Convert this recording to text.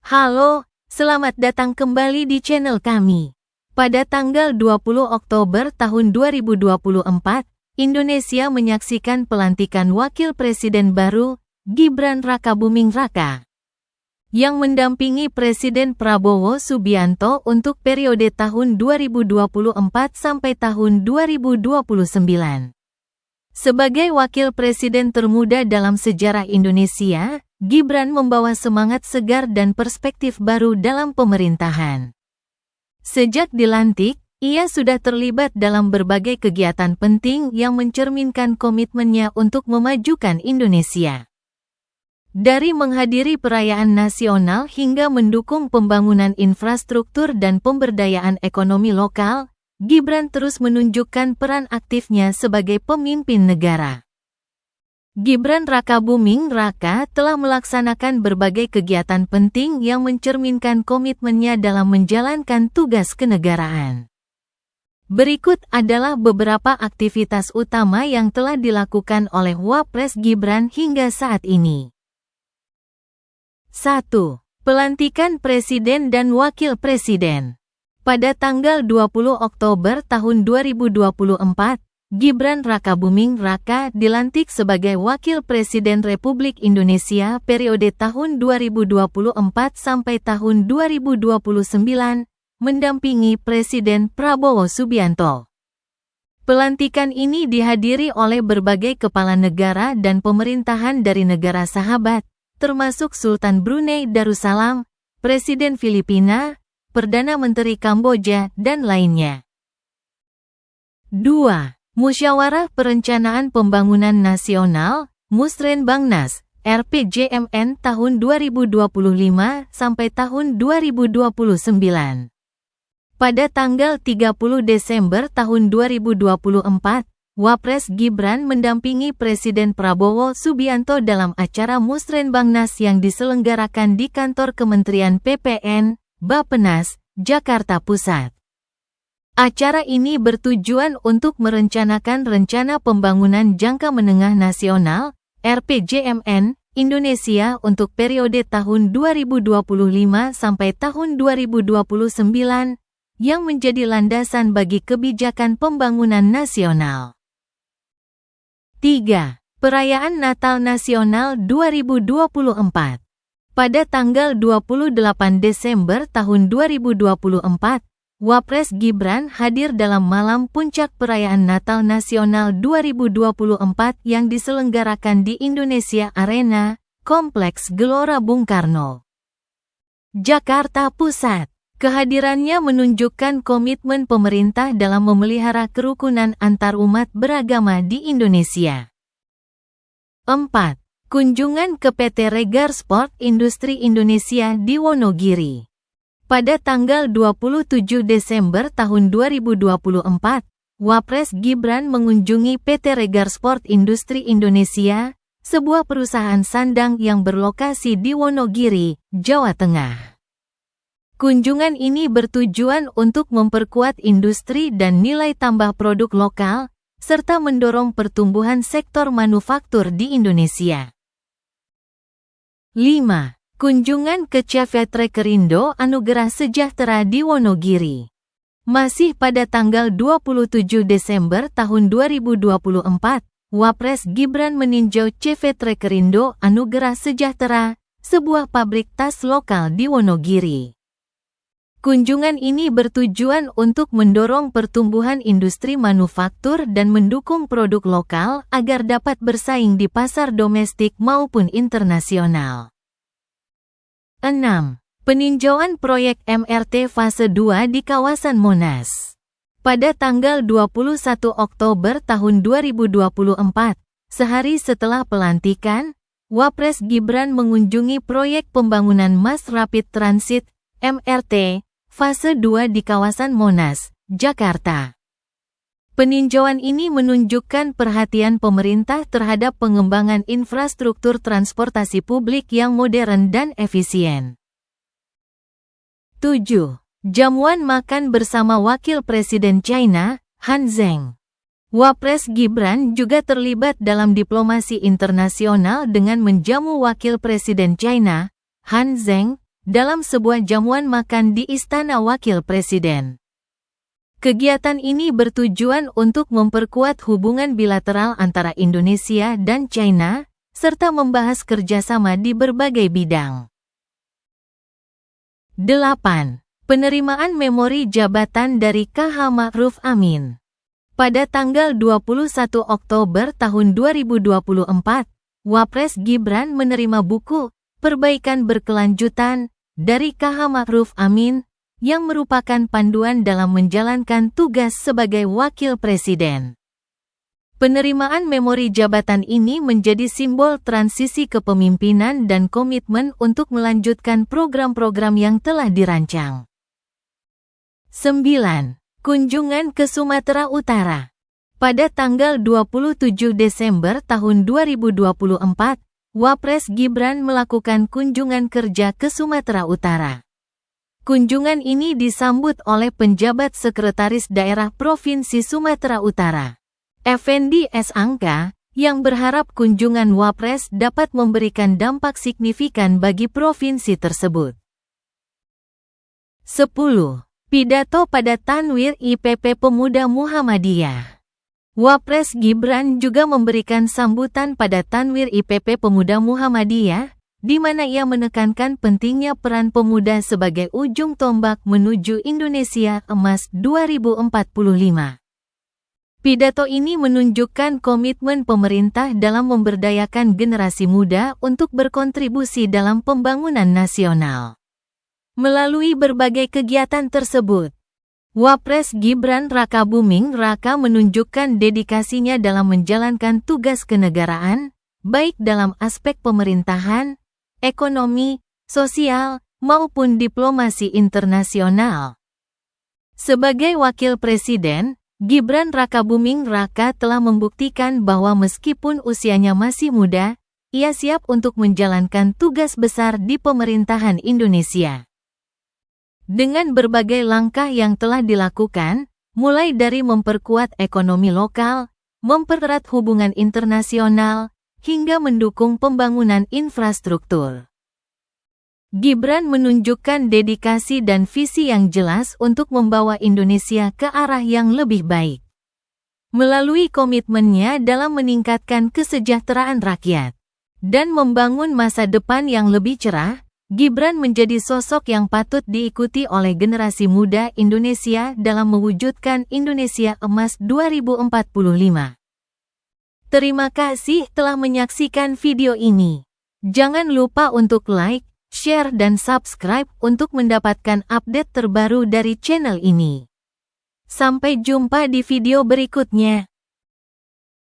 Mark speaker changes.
Speaker 1: Halo, selamat datang kembali di channel kami. Pada tanggal 20 Oktober tahun 2024, Indonesia menyaksikan pelantikan Wakil Presiden baru, Gibran Rakabuming Raka, yang mendampingi Presiden Prabowo Subianto untuk periode tahun 2024 sampai tahun 2029. Sebagai wakil presiden termuda dalam sejarah Indonesia, Gibran membawa semangat segar dan perspektif baru dalam pemerintahan. Sejak dilantik, ia sudah terlibat dalam berbagai kegiatan penting yang mencerminkan komitmennya untuk memajukan Indonesia. Dari menghadiri perayaan nasional hingga mendukung pembangunan infrastruktur dan pemberdayaan ekonomi lokal, Gibran terus menunjukkan peran aktifnya sebagai pemimpin negara. Gibran Rakabuming Raka telah melaksanakan berbagai kegiatan penting yang mencerminkan komitmennya dalam menjalankan tugas kenegaraan. Berikut adalah beberapa aktivitas utama yang telah dilakukan oleh Wapres Gibran hingga saat ini. 1. Pelantikan Presiden dan Wakil Presiden. Pada tanggal 20 Oktober tahun 2024, Gibran Rakabuming Raka dilantik sebagai Wakil Presiden Republik Indonesia periode tahun 2024 sampai tahun 2029, mendampingi Presiden Prabowo Subianto. Pelantikan ini dihadiri oleh berbagai kepala negara dan pemerintahan dari negara sahabat, termasuk Sultan Brunei Darussalam, Presiden Filipina, Perdana Menteri Kamboja, dan lainnya. 2. Musyawarah Perencanaan Pembangunan Nasional, Musrenbangnas, RPJMN tahun 2025 sampai tahun 2029. Pada tanggal 30 Desember tahun 2024, Wapres Gibran mendampingi Presiden Prabowo Subianto dalam acara Musrenbangnas yang diselenggarakan di kantor Kementerian PPN, Bappenas, Jakarta Pusat. Acara ini bertujuan untuk merencanakan Rencana Pembangunan Jangka Menengah Nasional, RPJMN, Indonesia untuk periode tahun 2025 sampai tahun 2029, yang menjadi landasan bagi kebijakan pembangunan nasional. 3. Perayaan Natal Nasional 2024. Pada tanggal 28 Desember tahun 2024, Wapres Gibran hadir dalam malam puncak perayaan Natal Nasional 2024 yang diselenggarakan di Indonesia Arena, Kompleks Gelora Bung Karno, Jakarta Pusat. Kehadirannya menunjukkan komitmen pemerintah dalam memelihara kerukunan antarumat beragama di Indonesia. 4. Kunjungan ke PT Regar Sport Industri Indonesia di Wonogiri. Pada tanggal 27 Desember tahun 2024, Wapres Gibran mengunjungi PT Regar Sport Industri Indonesia, sebuah perusahaan sandang yang berlokasi di Wonogiri, Jawa Tengah. Kunjungan ini bertujuan untuk memperkuat industri dan nilai tambah produk lokal, serta mendorong pertumbuhan sektor manufaktur di Indonesia. 5. Kunjungan ke CV Trekerindo Anugerah Sejahtera di Wonogiri. Masih pada tanggal 27 Desember tahun 2024, Wapres Gibran meninjau CV Trekerindo Anugerah Sejahtera, sebuah pabrik tas lokal di Wonogiri. Kunjungan ini bertujuan untuk mendorong pertumbuhan industri manufaktur dan mendukung produk lokal agar dapat bersaing di pasar domestik maupun internasional. 6. Peninjauan proyek MRT Fase 2 di kawasan Monas. Pada tanggal 21 Oktober tahun 2024, sehari setelah pelantikan, Wapres Gibran mengunjungi proyek pembangunan Mass Rapid Transit, MRT, Fase 2 di kawasan Monas, Jakarta. Peninjauan ini menunjukkan perhatian pemerintah terhadap pengembangan infrastruktur transportasi publik yang modern dan efisien. 7. Jamuan makan bersama Wakil Presiden China, Han Zheng. Wapres Gibran juga terlibat dalam diplomasi internasional dengan menjamu Wakil Presiden China, Han Zheng, dalam sebuah jamuan makan di Istana Wakil Presiden. Kegiatan ini bertujuan untuk memperkuat hubungan bilateral antara Indonesia dan China, serta membahas kerjasama di berbagai bidang. 8. Penerimaan memori jabatan dari KH Ma'ruf Amin. Pada tanggal 21 Oktober tahun 2024, Wapres Gibran menerima buku Perbaikan Berkelanjutan dari KH Ma'ruf Amin, yang merupakan panduan dalam menjalankan tugas sebagai Wakil Presiden. Penerimaan memori jabatan ini menjadi simbol transisi kepemimpinan dan komitmen untuk melanjutkan program-program yang telah dirancang. 9. Kunjungan ke Sumatera Utara. Pada tanggal 27 Desember tahun 2024, Wapres Gibran melakukan kunjungan kerja ke Sumatera Utara. Kunjungan ini disambut oleh penjabat Sekretaris Daerah Provinsi Sumatera Utara, Effendi S. Angka, yang berharap kunjungan Wapres dapat memberikan dampak signifikan bagi provinsi tersebut. 10. Pidato pada Tanwir IPP Pemuda Muhammadiyah. Wapres Gibran juga memberikan sambutan pada Tanwir IPP Pemuda Muhammadiyah, di mana ia menekankan pentingnya peran pemuda sebagai ujung tombak menuju Indonesia Emas 2045. Pidato ini menunjukkan komitmen pemerintah dalam memberdayakan generasi muda untuk berkontribusi dalam pembangunan nasional. Melalui berbagai kegiatan tersebut, Wapres Gibran Rakabuming Raka menunjukkan dedikasinya dalam menjalankan tugas kenegaraan, baik dalam aspek pemerintahan, ekonomi, sosial, maupun diplomasi internasional. Sebagai Wakil Presiden, Gibran Rakabuming Raka telah membuktikan bahwa meskipun usianya masih muda, ia siap untuk menjalankan tugas besar di pemerintahan Indonesia. Dengan berbagai langkah yang telah dilakukan, mulai dari memperkuat ekonomi lokal, mempererat hubungan internasional, hingga mendukung pembangunan infrastruktur, Gibran menunjukkan dedikasi dan visi yang jelas untuk membawa Indonesia ke arah yang lebih baik. Melalui komitmennya dalam meningkatkan kesejahteraan rakyat dan membangun masa depan yang lebih cerah, Gibran menjadi sosok yang patut diikuti oleh generasi muda Indonesia dalam mewujudkan Indonesia Emas 2045. Terima kasih telah menyaksikan video ini. Jangan lupa untuk like, share dan subscribe untuk mendapatkan update terbaru dari channel ini. Sampai jumpa di video berikutnya.